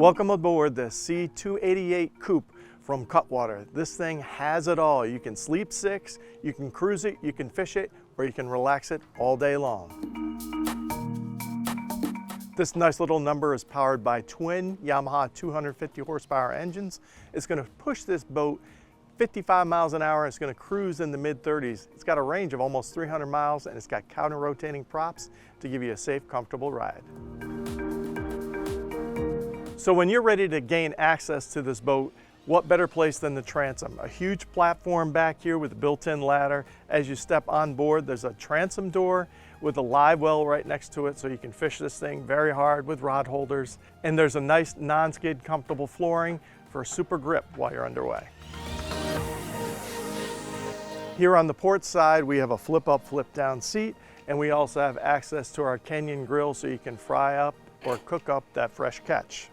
Welcome aboard the C288 Coupe from CUTWATER. This thing has it all. You can sleep six, you can cruise it, you can fish it, or you can relax it all day long. This nice little number is powered by twin Yamaha 250 horsepower engines. It's going to push this boat 55 miles an hour. It's going to cruise in the mid-30s. It's got a range of almost 300 miles and it's got counter-rotating props to give you a safe, comfortable ride. So when you're ready to gain access to this boat, what better place than the transom? A huge platform back here with a built-in ladder. As you step on board, there's a transom door with a live well right next to it, so you can fish this thing very hard with rod holders. And there's a nice non-skid comfortable flooring for super grip while you're underway. Here on the port side, we have a flip-up, flip-down seat, and we also have access to our Kenyon grill so you can fry up or cook up that fresh catch.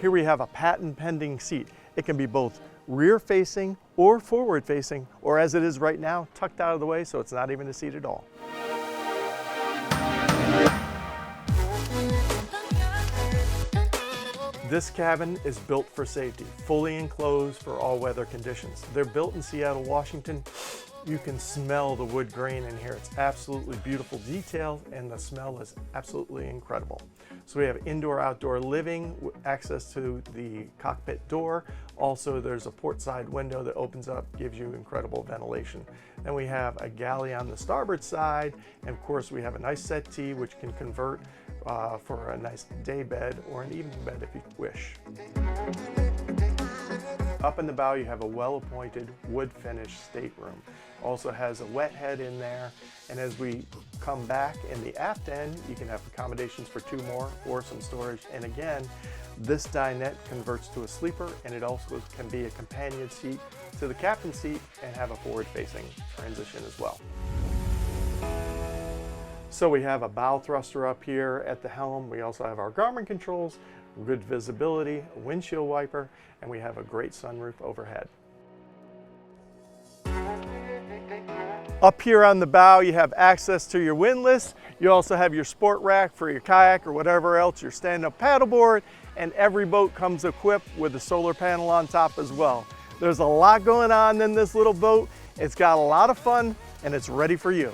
Here we have a patent pending seat. It can be both rear facing or forward facing, or as it is right now, tucked out of the way so it's not even a seat at all. This cabin is built for safety, fully enclosed for all weather conditions. They're built in Seattle, Washington. You can smell the wood grain in here. It's absolutely beautiful detail and the smell is absolutely incredible. So we have indoor-outdoor living, access to the cockpit door. Also, there's a port side window that opens up, gives you incredible ventilation. Then we have a galley on the starboard side, and of course we have a nice settee which can convert for a nice day bed or an evening bed if you wish. Up in the bow, you have a well-appointed wood-finished stateroom. Also has a wet head in there, and as we come back in the aft end, you can have accommodations for two more or some storage. And again, this dinette converts to a sleeper, and it also can be a companion seat to the captain's seat and have a forward-facing transition as well. So we have a bow thruster up here at the helm. We also have our Garmin controls, good visibility, a windshield wiper, and we have a great sunroof overhead. Up here on the bow, you have access to your windlass. You also have your sport rack for your kayak or whatever else, your stand-up paddleboard, and every boat comes equipped with a solar panel on top as well. There's a lot going on in this little boat. It's got a lot of fun, and it's ready for you.